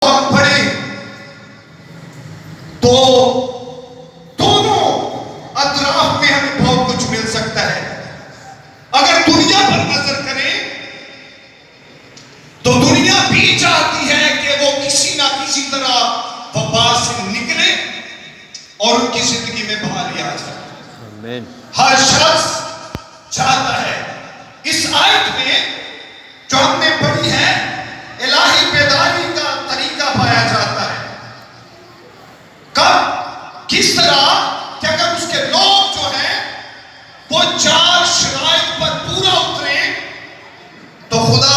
ہم پڑھیں تو دونوں اطراف میں ہمیں بہت کچھ مل سکتا ہے. اگر دنیا پر نظر کریں تو دنیا بھی چاہتی ہے کہ وہ کسی نہ کسی طرح وبا سے نکلے اور ان کی زندگی میں بحالی آ جائے. آمین. ہر شخص چاہتا ہے. اس آیت میں جو ہم نے پڑھی ہے الہی بیداری کا طریقہ پایا جاتا ہے. کب کس طرح کہ اگر اس کے لوگ جو ہیں وہ 4 شرائط پر پورا اتریں تو خدا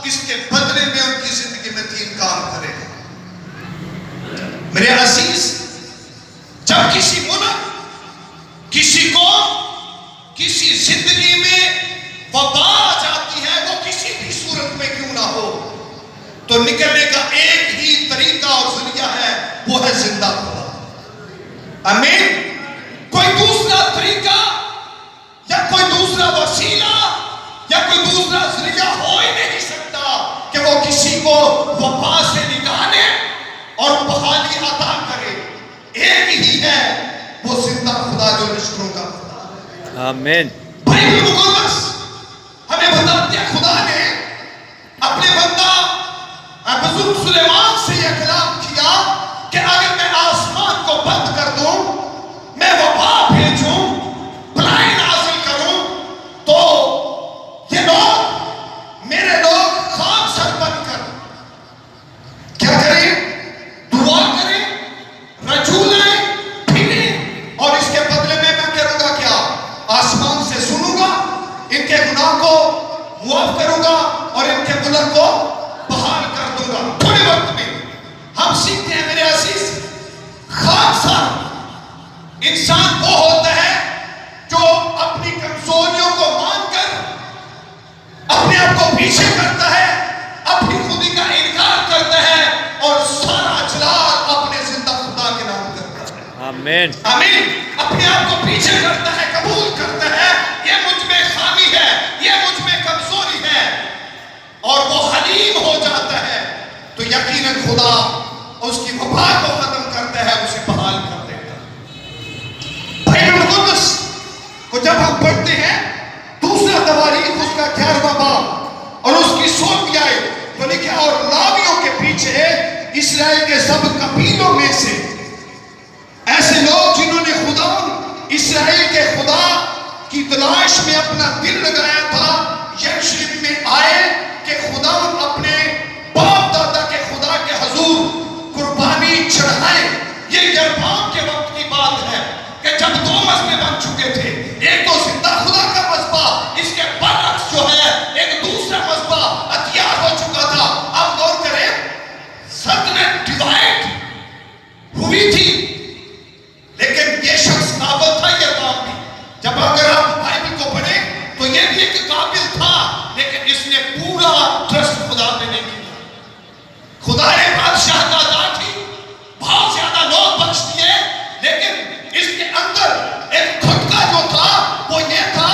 اس کے بدلے میں ان کی زندگی میں 3 کام کرے گا. میرے عزیز، جب کسی ملک کسی کو کسی زندگی میں وبا آ جاتی ہے، وہ کسی بھی صورت میں کیوں نہ ہو، تو نکلنے کا ایک ہی طریقہ اور ذریعہ ہے، وہ ہے زندہ خدا. آمین. کوئی دوسرا طریقہ یا کوئی دوسرا وسیلہ یا کوئی دوسرا ذریعہ ہو ہی نہیں سکتا کہ وہ کسی کو وبا سے نکالے اور بحالی عطا کرے. ایک ہی ہے، وہ زندہ خدا جو لشکروں کا خدا. آمین. بائبل مقدس ہمیں بتاتے ہیں خدا نے اپنے بندہ بزرگ سلیمان سے یہ کلام کیا کہ اگر میں آسمان کو بند کر دوں، میں وبا بھیجوں، بلائی نازل کروں، تو یہ لوگ میرے لوگ خاک سر بن کر کیا کریں؟ دعا کریں، رجوع لائیں، پھریں، اور اس کے بدلے میں کروں گا کیا؟ آسمان سے سنوں گا، ان کے گناہ کو معاف کروں گا اور ان کے ملک کو بحال کر دوں گا. تھوڑے وقت میں ہم سیکھتے ہیں میرے عزیز، خاکسار انسان وہ ہوتا ہے جو اپنی کمزوریوں کو مان کر اپنے آپ کو پیچھے کرتا ہے، اپنی خودی کا انکار کرتا ہے اور سارا جلال اپنے زندہ خدا کے نام کرتا ہے. آمین. آمین. اپنے آپ کو پیچھے کرتا ہے، قبول کرتا ہے یہ مجھ میں خامی ہے، یہ مجھ میں کمزوری ہے، اور وہ حلیم ہو جاتا ہے تو یقیناً خدا اس کی وبا کو ختم کرتا ہے، اسے بحال کر دیتا ہے. بائبل مقدس کو جب ہم پڑھتے ہیں، دوسرا تواریخ اس کا 11واں باب اور اس کی 16ویں آیت تو لکھا، اور لاویوں کے پیچھے اسرائیل کے سب قبیلوں میں سے ایسے لوگ جنہوں نے خدا اسرائیل کے خدا کی تلاش میں اپنا دل لگایا تھا، یروشلم میں آئے کہ خدا اپنے باپ دادا کے خدا کے حضور قربانی چڑھائے. یہ یربعام کے وقت کی بات ہے کہ جب 2 مذہب بن چکے تھے، ایک تو زندہ خدا کا مذہب، اس کے برعکس جو ہے ایک دوسرا مذہب تیار ہو چکا تھا. اب غور کریں، سلطنت ڈیوائڈ ہوئی تھی، لیکن یہ شخص قابل تھا یربعام بھی. جب اگر آپ بائبل کو پڑھیں تو یہ بھی ایک قابل تھا، لیکن اس نے پورا ٹرسٹ خدا پہ نہیں کیا. خدا نے بادشاہ کا عطا کی، بہت زیادہ لوگ بخش دیے، لیکن اس کے اندر ایک کھٹکا جو تھا وہ یہ تھا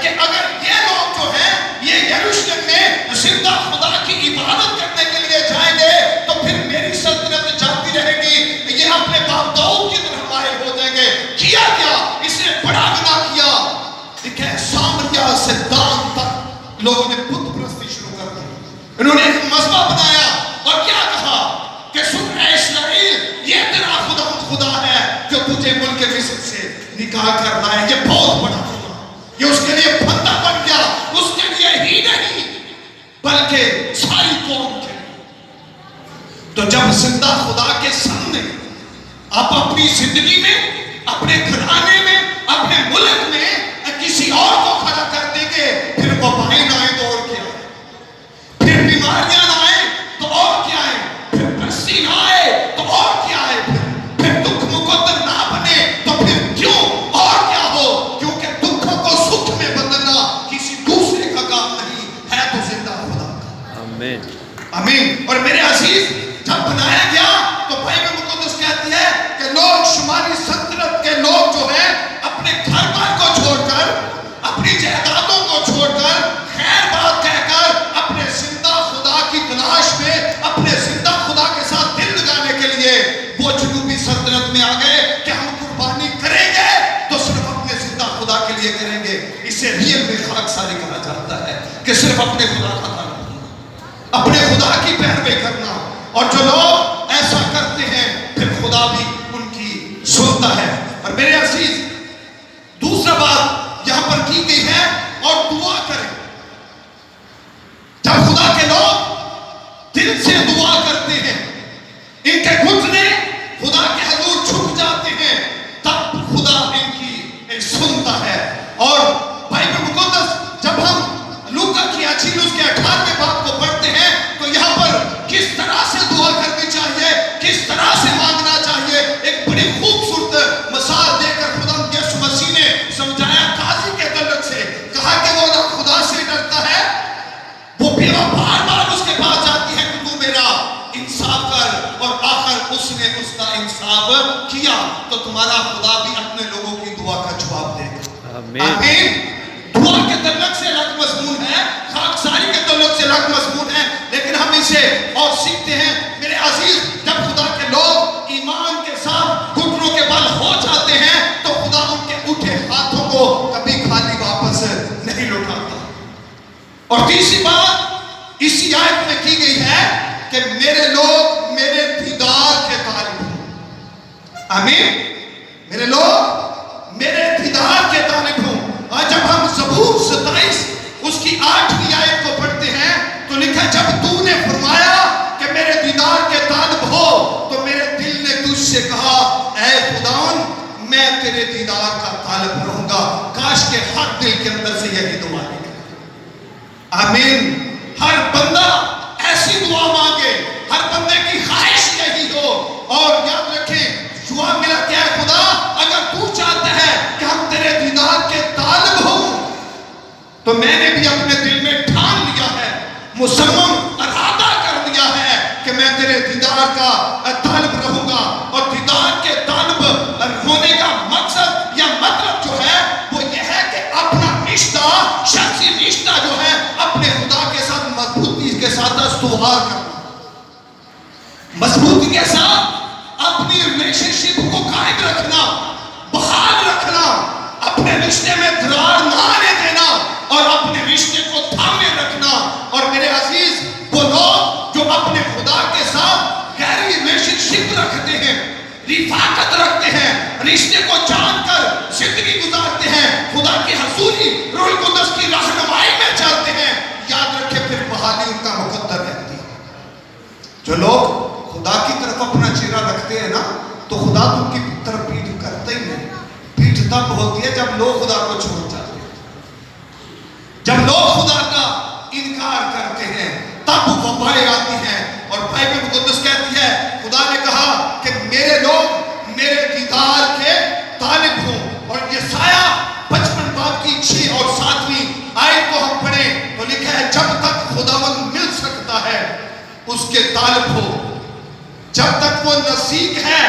کہ اگر یہ لوگ جو ہیں یہ یروشلم میں زندہ خدا کی عبادت کرنے کے لیے جائیں گے تو پھر میری سلطنت جاتی رہے گی، یہ اپنے باپ داؤد کی طرح مائل ہو جائیں گے. کیا اس نے بڑا گناہ کیا. دیکھیں، سامریا سے دان تک لوگوں نے بت پرستی شروع کر دی. انہوں نے ایک مذہب بنایا اور کیا کہا کہ سن اے اسرائیل، یہ تیرا خدا ہے جو تجھے ملک مصر سے نکال کر لائے. یہ بہت بڑا خدا، یہ اس کے لیے بندہ بن گیا، اس کے لیے ہی نہیں بلکہ ساری قوم کے لیے. تو جب زندہ خدا کے سامنے آپ اپنی زندگی میں، اپنے گھرانے میں، اپنے ملک میں کسی اور کو کھڑا کر دیں گے، پھر وبائیں نہ آئیں تو اور کیا ہے، پھر بیماریاں نہ آئیں تو اور کیا ہے، پھر پرستی نہ آئے تو اور کیا ہے، پھر دکھ مقدر نہ بنے تو پھر کیوں اور کیا ہو. کیونکہ دکھوں کو سکھ میں بدلنا کسی دوسرے کا کام نہیں ہے، تو زندہ خدا کا. آمین. آمین. اور میرے عزیز، جب بنایا گیا تو بائبل مقدس کہتی ہے کہ لوگ شمالی سلطنت کے لوگ جو ہیں خدا کی پیروی کرنا. اور جو لوگ ایسا کرتے ہیں پھر خدا بھی ان کی سنتا ہے. اور میرے عزیز دوسرا بات یہاں پر کی گئی ہے اور دعا کریں. جب خدا کے لوگ دل سے دعا کرتے ہیں, ان کے گھٹنے خدا کے حضور جھک جاتے ہیں, تب خدا ان کی سنتا ہے. اور بائبل مقدس جب ہم لوکا کی انجیل اس کے 18ویں باب کو پڑھتے ہیں تو یہاں پر کس طرح سے دعا کرنی چاہیے, کس طرح سے مانگنا چاہیے, ایک بڑی خوبصورت مثال دے کر خدا یسوع مسیح نے سمجھایا. قاضی کے تعلق سے کہا کہ وہ نہ خدا سے ڈرتا ہے, وہ بیوہ بار بار اس کے پاس جاتی ہے کہ تو میرا انصاف کر, اور آخر اس نے اس کا انصاف کیا تو تمہارا خدا بھی اپنے لوگوں کی دعا کا جواب دے گا. آمین. دعا کے تعلق سے الگ مضمون ہے, خاکساری کے تعلق سے الگ مضمون ہے, لیکن ہم اسے اور سیکھتے ہیں. میرے عزیز جب خدا کے لوگ ایمان کے ساتھ گھٹنوں کے بل ہو جاتے ہیں تو خدا ان کے اٹھے ہاتھوں کو کبھی خالی واپس نہیں لوٹاتا. اور تیسری بات اسی آیت میں کی گئی ہے کہ میرے لوگ میرے دیدار کے طالب ہوں. آمین. میرے لوگ میرے دیدار کے طالب ہوں. اور جب ہم زبور 27 اس کی 8ویں آیت کو پڑھتے ہیں تو لکھا جب تو نے فرمایا کہ میرے دیدار کے طالب ہو تو میرے دل نے تجھ سے کہا اے خداوند میں تیرے دیدار کا طالب رہوں گا. کاش کہ ہر دل کے اندر سے یہی دعا نکلے. آمین. ہر بندہ ایسی دعا مانگے, ہر بندے کی خواہش یہی ہو. اور یاد رکھیں جواب ملا کیا ہے, خدا اگر تو چاہتا ہے کہ ہم تیرے دیدار کے طالب ہوں تو میں نے بھی اپنے دل میں ٹھان لیا ہے, مصمم ارادہ کر لیا ہے کہ میں تیرے دیدار کا طالب رہوں گا. اور دیدار کے طالب ہونے کا مقصد یا مطلب جو ہے وہ یہ ہے کہ اپنا رشتہ, شخصی رشتہ جو ہے اپنے خدا کے ساتھ مضبوطی کے ساتھ استوار کرنا, مضبوطی کے ساتھ اپنی ریلیشن شپ کو قائم رکھنا, بحال رکھنا, اپنے رشتے میں درار نہ آنے دینا اور اپنے رشتے کو تھامے رکھنا. اور میرے عزیز وہ لوگ جو اپنے خدا کے ساتھ گہری ریلیشن شپ رکھتے ہیں, رفاقت رکھتے ہیں, رشتے کو جان کر زندگی گزارتے ہیں, خدا کی حضوری روح القدس کی رہنمائی میں چلتے ہیں, یاد رکھے پھر بحالی ان کا مقدر رہتی ہے. جو لوگ خدا کی طرف اپنا چہرہ رکھتے ہیں نا تو خدا تو ان کی طرف پیٹھ کرتا ہی نہیں. پیٹھ تب ہوتی ہے جب لوگ خدا کو چھوڑ جاتے ہیں, جب لوگ خدا کا انکار کرتے ہیں تب وبائیں آتی ہیں. اور بائبل مقدس کہتی ہے خدا نے کہا کہ میرے لوگ میرے دیدار کے طالب ہوں. اور یسایہ 55 باب کی 6 اور 7ویں آیت کو ہم پڑھیں تو لکھا ہے جب تک خداوند مل سکتا ہے اس کے طالب ہو, جب تک وہ نزدیک ہے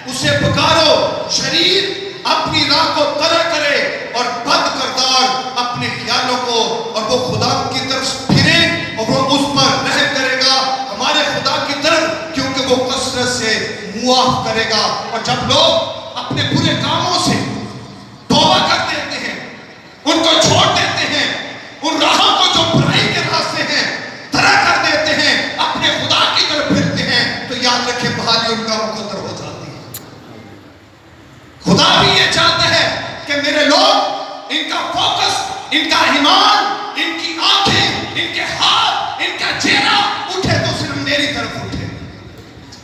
اسے پکارو. شریر اپنی راہ کو طرح کرے اور بد کردار اپنے خیالوں کو, اور وہ خدا کی طرف پھرے اور وہ اس پر رحم کرے گا ہمارے خدا کی طرف, کیونکہ وہ کثرت سے معاف کرے گا. اور جب لوگ اپنے برے کاموں سے توبہ کر دیتے ہیں, ان کو چھوڑ دیتے ہیں, ان راہوں کو جو برائی کے راستے ہیں طرح کر دیتے ہیں, اپنے خدا کی طرف پھرتے ہیں, تو یاد رکھیں بحالی ان کا مقدر ہو جاتی ہے. خدا بھی یہ چاہتا ہے کہ میرے لوگ ان کا فوکس, ان کا ایمان, ان کی آنکھیں, ان کے ہاتھ, ان کا چہرہ اٹھے تو صرف میری طرف اٹھے.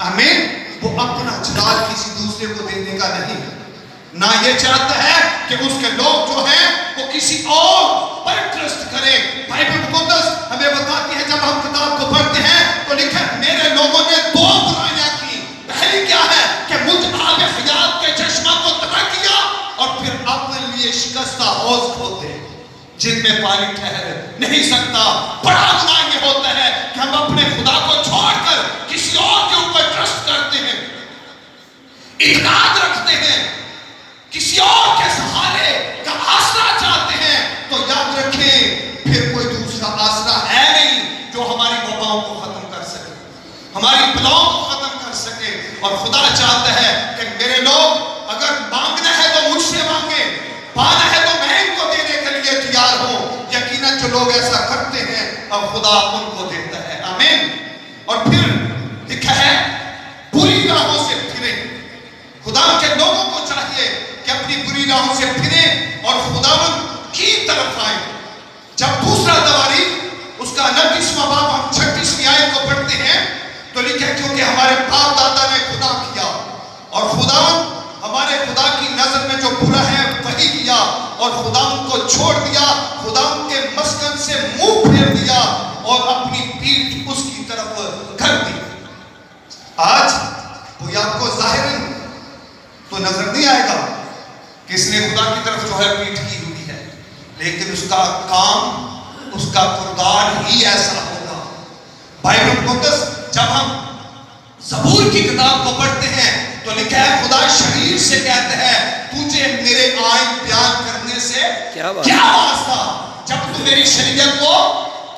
آمین. وہ اپنا جلال کسی دوسرے کو دینے کا نہیں, نہ یہ چاہتا ہے کہ اس کے لوگ جو ہیں وہ کسی اور پر ٹرسٹ کریں. بائبل مقدس ہمیں بتاتی ہے جب ہم کتاب کو پڑھتے ہیں تو لکھا ہے میرے لوگوں نے 2 برائیاں کی. پہلی کیا ہے کہ مجھ آب حیات کے چشمہ کو طرح کیا اور پھر اپنے لیے شکستہ حوض کھودے جن میں پانی ٹھہر نہیں سکتا. بڑا گناہ یہ ہوتا ہے کہ ہم اپنے خدا کو چھوڑ کر کسی اور کے اوپر ٹرسٹ کرتے ہیں, اعتماد رکھتے ہیں, کسی اور کے سہارے کا آسرا چاہتے ہیں. تو یاد رکھیں پھر کوئی دوسرا آسرا ہے نہیں جو ہماری وباؤں کو ختم کر سکے, ہماری بلاؤں کو ختم کر سکے. اور خدا چاہتا ہے کہ میرے لوگ اگر مانگنا ہے تو مجھ سے مانگے, پانا ہے تو میں ان کو دینے کے لیے تیار ہوں. یقیناً جو لوگ ایسا کرتے ہیں اب خدا ان کو دیتا ہے. آمین. اور پھر لکھا ہے بری راہوں سے پھریں. خدا کے لوگوں کو چاہیے کہ اپنی بری راہوں سے پھریں اور خداوند کی طرف آئیں. جب دوسرا تواریخ اس کا 29واں باب ہم 36ویں آیت کو پڑھتے ہیں تو لکھا ہے کیونکہ ہمارے باپ دادا نے گناہ کیا اور خداوند ہمارے خدا کی نظر میں جو برا ہے وہی کیا اور خداوند کو چھوڑ دیا, خداوند کے مسکن سے منہ پھیر دیا اور اپنی پیٹھ اس کی طرف کر دی. آج کوئی آپ کو ظاہراً تو نظر نہیں آئے گا کہ اس نے خدا کی طرف جو ہے پیٹھ کی ہوئی ہے, لیکن اس کا کام, اس کا کردار ہی ایسا ہوگا. بائبل مقدس جب ہم زبور کی کتاب کو پڑھتے ہیں تو لکھا ہے خدا شریر سے کہتا ہے تجھے میرے آئین بیان کرنے سے کیا واسطہ جب تو میری شریعت کو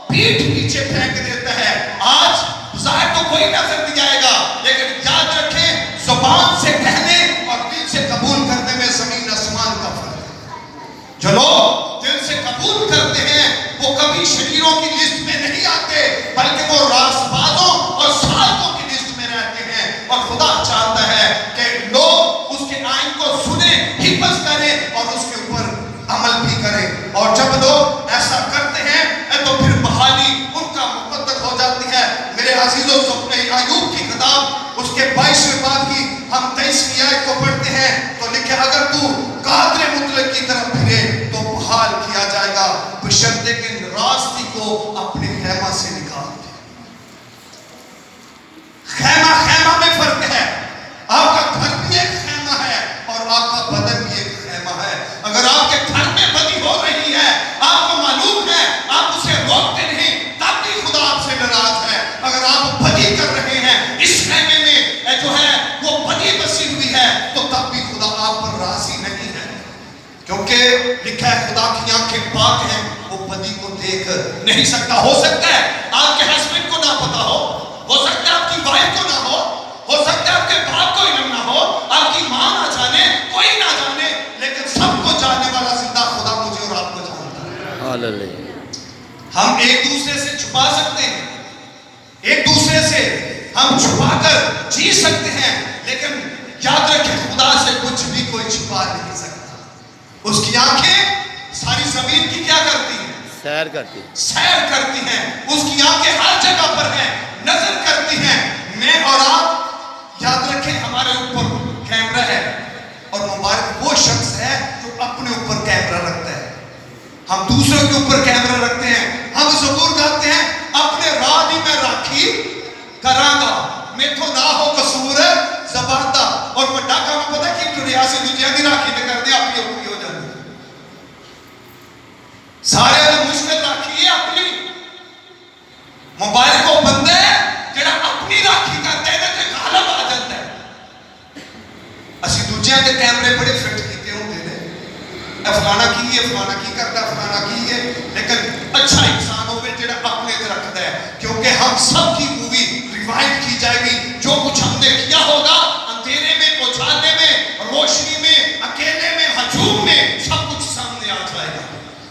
پیٹھ پیچھے پھینک دیتا ہے. آج ظاہر تو کوئی نظر نہیں آئے گا, لیکن یاد رکھیں زبان سے کہنے اور دل سے قبول کرنے میں زمین آسمان کا فرق ہے. جو لوگ دل سے قبول کرتے ہیں وہ کبھی شریروں کی لسٹ میں نہیں آتے بلکہ وہ راست بازوں اور صادقوں کی لسٹ میں رہتے ہیں. اور خدا چاہتا ہے کہ لوگ اس کے آئین کو سنیں, حفظ کریں اور اس کے اوپر عمل بھی کریں. اور جب لوگ ایسا کرتے ہیں تو پھر بحالی ان کا مقدر ہو جاتی ہے. میرے عزیزوں ایوب کی کتاب اس کے 22ویں باب کی ہم 23ویں آیت کو پڑھتے ہیں تو لکھا اگر تو قادر مطلق کی طرف پھرے تو بحال کیا جائے گا بشرطے کہ راستی کو اپنے خیمہ سے نکال دے. خیمہ میں فرق ہے. آپ کا گھر بھی ایک خیمہ ہے اور آپ کا بدن بھی ایک خیمہ ہے. اگر آپ کے گھر میں بدی ہو رہی ہے, آپ کو معلوم ہے, آپ اسے روکتے نہیں, تب بھی خدا آپ سے ناراض ہے. اگر آپ بدی کر رہے ہیں, اس خیمے میں جو ہے وہ بدی بسی ہوئی ہے, تو تب بھی خدا آپ پر راضی نہیں ہے. کیونکہ لکھا ہے خدا کی آنکھیں پاک ہیں, وہ بدی کو دیکھ نہیں سکتا. ہو سکتا ہے آپ کے ہسبینڈ کو نہ پتا ہو سکتا ہے آپ کی وائف کو نہ ہو سکتا ہے آپ کے باپ کو علم نہ ہو, آپ کی ماں نہ جانے, کوئی نہ جانے, لیکن سب کو جاننے والا زندہ خدا مجھے اور آپ کو جانتا ہے. ہاللیلویا. ہم ایک دوسرے سے چھپا سکتے ہیں, ایک دوسرے سے ہم چھپا کر جی سکتے ہیں, لیکن یاد رکھیں خدا سے کچھ بھی کوئی چھپا نہیں سکتا. اس کی آنکھیں ساری زمین کی کیا کرتی ہیں؟ سیر کرتی ہیں. اس کی آنکھیں ہر جگہ پر ہیں, نظر کرتی ہیں. میں اور آپ یاد رکھیں ہمارے اوپر کیمرہ ہے اور مبارک وہ شخص ہے جو اپنے اوپر کیمرہ رکھتا ہے. ہم دوسروں کے اوپر کیمرہ رکھتے ہیں. ہم زبور گاتے ہیں اپنے راہ دی میں راکھی کراں گا میں تو نہ ہو قصور زبردہ. اور بڑا کام پتہ کہ تو ریاضی دنیا دی راکھی نے کر دیا اپنی اوپر ہو جاتی ہے. سارے تو مشکل راکھی ہے اپنی. موبائل کو بندے جڑا اپنی راکھی کرتے ہیں تے غالب آ جاتا ہے. اسی دوجیاں دے کیمرے بڑے فٹ کیتے ہوندے نے, فلانا کی ہے, فلانا کی کرتا ہے, فلانا کی ہے, لیکن اچھا انسان ہوئے جڑا اپنے تے رکھتا ہے. کیونکہ ہم سب کی مووی ریوائنڈ کی جائے گی. جو کچھ ہم نے کیا ہوگا اندھیرے میں, اجالے میں, روشنی میں, اکیلے میں, ہجوم میں, سب کچھ سامنے آ جائے گا.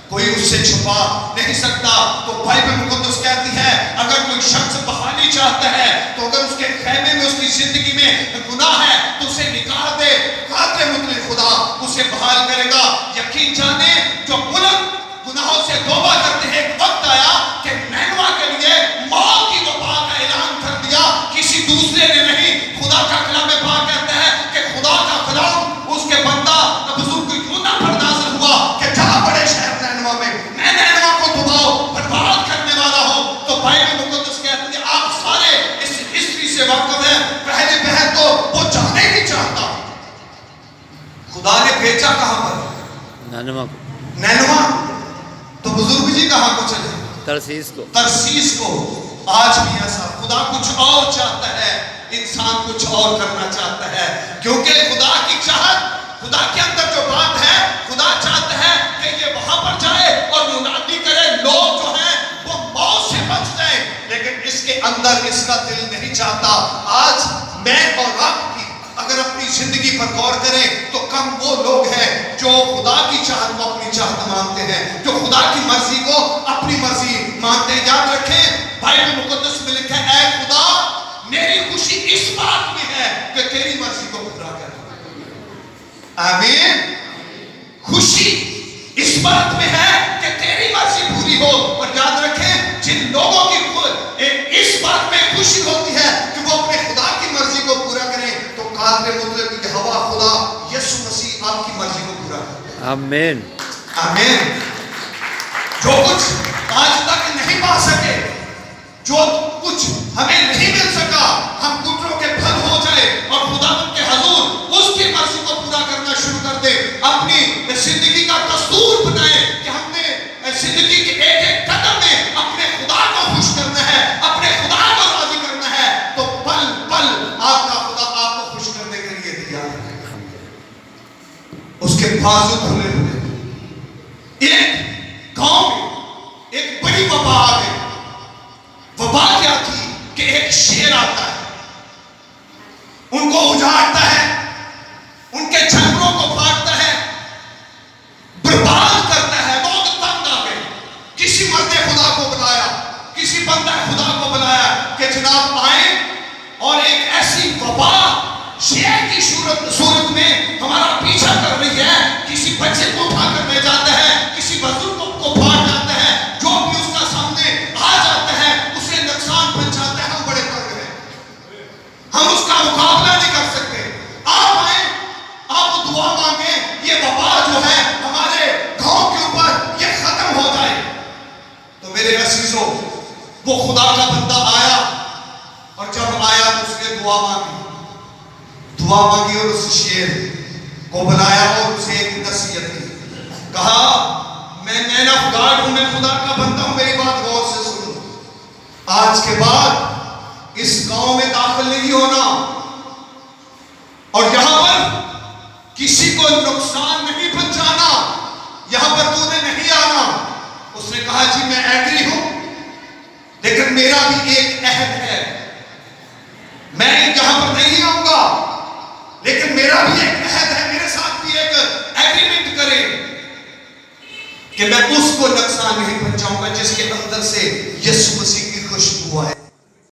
کوئی اس سے چھپا نہیں سکتا. تو بائبل مقدس کہتی ہے اگر کوئی شخص بحالی چاہتا ہے تو اگر اس کے خیمے میں, اس کی زندگی میں گناہ ہے تو اسے نکال دے. قادر مطلق خدا اسے بحال کرے گا. یقین جانے جو بلند گناہوں سے توبہ کرتے ہیں, ایک وقت آیا کہ نینوا کے لیے موت کی وبا کا اعلان کر دیا, کسی دوسرے نے نہیں. خدا کا کلام پاک کہتا ہے کہ خدا کا کلام اس کے بندہ بزرگ یونا پر نازل ہوا کہ جہاں بڑے شہر نینوا میں میں نینوا کو تباہ برباد کرنے والا ہوں. تو بائبل مقدس کہتی ہے آپ سارے اس ہسٹری سے واقف ہیں. پہلے بہن تو وہ جانے نہیں چاہتا. خدا نے بھیجا کہاں پر؟ نینوا. تو بزرگ جی کہاں کو چلے؟ ترسیس کو. آج بھی ایسا خدا کچھ اور چاہتا ہے, انسان کچھ اور کرنا چاہتا ہے. کیونکہ خدا کی چاہت, خدا کے اندر جو بات ہے, خدا چاہتا ہے کہ یہ وہاں پر جائے اور منادی کرے لوگ جو ہیں وہ موت سے بچ جائیں, لیکن اس کے اندر اس کا دل نہیں چاہتا. آج میں اور آپ کی اگر اپنی زندگی پر غور کریں تو کم وہ لوگ ہیں جو خدا کی چاہت کو اپنی چاہت مانتے ہیں, جو خدا کی مرضی کو اپنی مرضی مانتے ہیں. یاد رکھیں بائبل مقدس میں لکھا ہے اے خدا خوشی اس بات میں ہے کہ تیری مرضی کو پورا کرنا. آمین. خوشی اس بات میں ہے کہ تیری مرضی پوری ہو. اور یاد رکھیں جن لوگوں کی اس بات میں خوشی ہوتی ہے کہ وہ اپنے خدا کی مرضی کو پورا کریں تو قادر مطلق کی ہوا خدا یسوع مسیح آپ کی مرضی کو پورا کرے. آمین. آمین. جو کچھ آج تک نہیں پا سکے, جو کچھ ہمیں نہیں مل سکا, ہم گھٹنوں کے بھل ہو جائے اور خداوند کے حضور اس کی مرضی کو پورا کرنا شروع کر دے. اپنی زندگی کا دستور بنائے کہ ہم نے زندگی کے ایک ایک قدم میں اپنے خدا کو خوش کرنا ہے, اپنے خدا کو راضی کرنا ہے, تو پل پل آپ کا خدا آپ کو خوش کرنے کے لیے تیار ہے. اس کے بازو کھلے ہوئے. ایک گاؤں میں ایک بڑی وبا آ گئی. وبا کیا تھی کہ ایک شیر آتا ہے, ان کو اجاڑتا ہے, ان کے جھنڈوں کو پھاڑتا ہے, برباد کرتا ہے. لوگ تنگ آ گئے. کسی مرد خدا کو بلایا, کسی بندہ خدا کو بلایا کہ جناب آئیں اور ایک ایسی وبا شیر کی صورت میں ہمارا پیچھا کر رہی ہے. کسی بچے کو اٹھا کر لے جاتا ہے, کسی بزرگ کو پھاڑ جاتا ہے, جو بھی اس کا سامنے آ جاتا ہے اسے نقصان پہنچاتا ہے. ہم بڑے تنگ ہیں, ہم اس کا مقابلہ نہیں کر سکتے. آپ آئیں, آپ دعا مانگیں, یہ وبا جو ہے ہمارے گاؤں کے اوپر یہ ختم ہو جائے. تو میرے عزیزوں, وہ خدا کا بندہ آیا, اور جب آیا تو اس نے دعا مانگی اور اس شیر کو بلایا اور اسے ایک نصیحت کی. کہا میں مین آف گاڈ ہوں, میں خدا کا بندہ ہوں, میری بات غور سے سنو. آج کے بعد اس گاؤں میں داخل نہیں ہونا, اور یہاں پر کسی کو نقصان نہیں پہنچانا, یہاں پر تو نے نہیں آنا. اس نے کہا جی میں ایگری ہوں, لیکن میرا بھی ایک عہد ہے, میں یہاں پر نہیں آؤں گا, لیکن میرا بھی ایک عہد ہے, میرے ساتھ بھی ایک ایگریمنٹ کریں کہ میں اس کو نقصان نہیں پہنچاؤں گا جس کے اندر سے یسوع مسیح